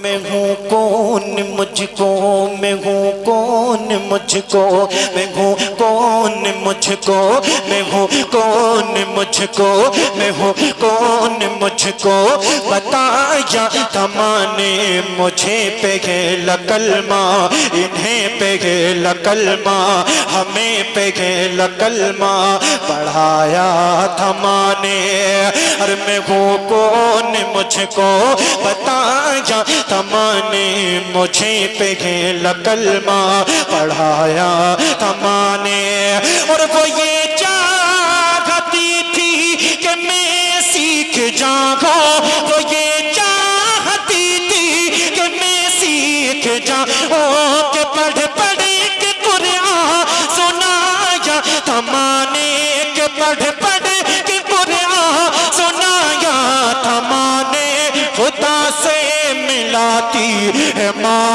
میں ہوں کون مجھ کو، میں ہوں کون مجھ کو، میں ہوں کون مجھ کو، میں ہوں کون مجھ کو، میں ہوں کون مجھ کو بتایا تھا ماں نے مجھے پہلا کلمہ، انہیں پہلا کلمہ، ہمیں پہلا کلمہ پڑھایا تھا ماں نے۔ اور میں ہوں کون مجھ کو بتایا تھا ماں نے مجھے پہلا کلمہ پڑھایا تھا ماں نے۔ اور وہ یہ چاہتی تھی کہ میں سیکھ جاؤں، وہ یہ چاہتی تھی کہ میں سیکھ جاؤں، کہ پڑھ پڑھ کے قرآن سنایا تھا ماں نے، کہ پڑھ پڑھ کے قرآن سنایا تھا ماں نے۔ خدا سے ملاتی ہے ماں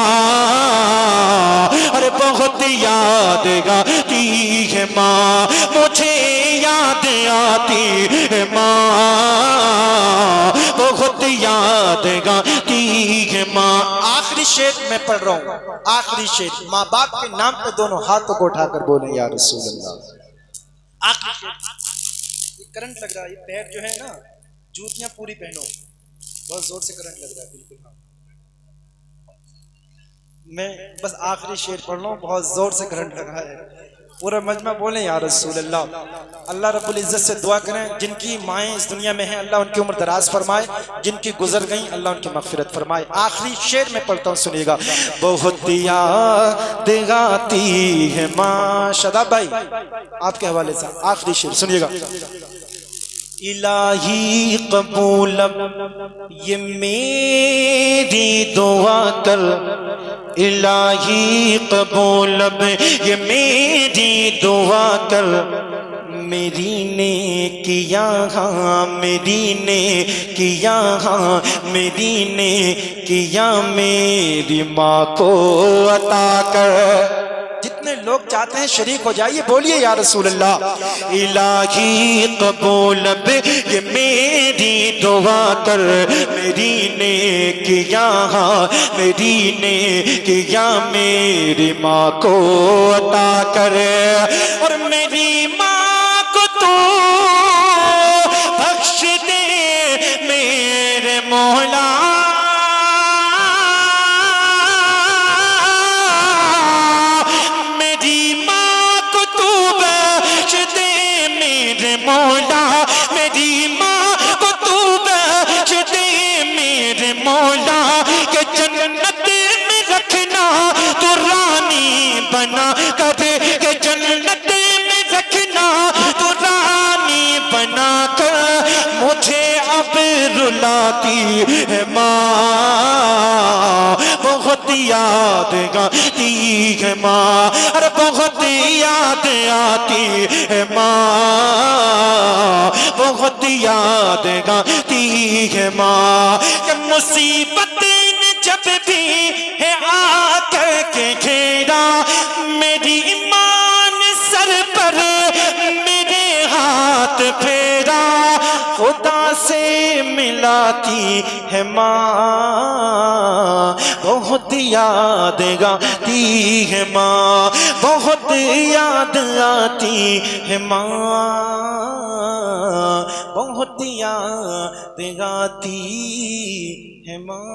اور بہت یاد آتی ہے ماں، مجھے یاد آتی ہے ماں، بہت یاد آتی ہے ماں۔ آخری شعر میں پڑھ رہا ہوں، آخری شعر، ماں باپ کے نام پہ دونوں ہاتھوں کو اٹھا کر بولیں یا رسول اللہ۔ آخری شعر، یہ کرنٹ لگ رہا ہے، یہ پیر جو ہے نا، جوتیاں پوری پہنو، بہت زور سے کرنٹ لگ رہا ہے، بالکل ہاں۔ میں بس آخری شعر پڑھ رہا ہوں، بہت زور سے کرنٹ لگ رہا ہے، پورا مجمع بولیں یا رسول اللہ۔ اللہ رب العزت سے دعا کریں جن کی مائیں اس دنیا میں ہیں اللہ ان کی عمر دراز فرمائے، جن کی گزر گئیں اللہ ان کی مغفرت فرمائے۔ آخری شعر میں پڑھتا ہوں، سنیے گا۔ بہت یاد آتی ہے ماں، شاداب بھائی آپ کے حوالے سے آخری شعر سنیے گا۔ الہی قبول یہ میری دعا کر، الہی قبول یہ میری دعا کر، میری نیکیاں میری نیکیاں میری نیکیاں میری ماں کو عطا کر۔ جتنے لوگ چاہتے ہیں شریک ہو جائیے، بولیے یا رسول اللہ۔ الہی قبول یہ میری دعا کر، میری نیکیاں میری نیکیاں میری ماں کو عطا کر، اور میری ماں کو تو بخش دے میرے مولا، مولا میری ماں کو تو بخش دے میرے مولا، کہ جنت میں رکھنا تو رانی بنا کر، کہ جنت میں رکھنا تو رانی بنا کر، مجھے اب رلاتی ہے ماں، بہت یاد آتی ہے ماں، اور بہت یاد آتی ہے ماں، بہت یاد آتی ہے ماں، کہ مصیبت نے جب بھی ہے آ کر کے گھیرا، میری ایمان سر پر میرے ہاتھ پھیرا، خدا سے ملاتی ہے ماں، بہت یاد آتی ہے ماں، بہت یاد آتی ہے ماں، بہت یاد آتی ہے ماں۔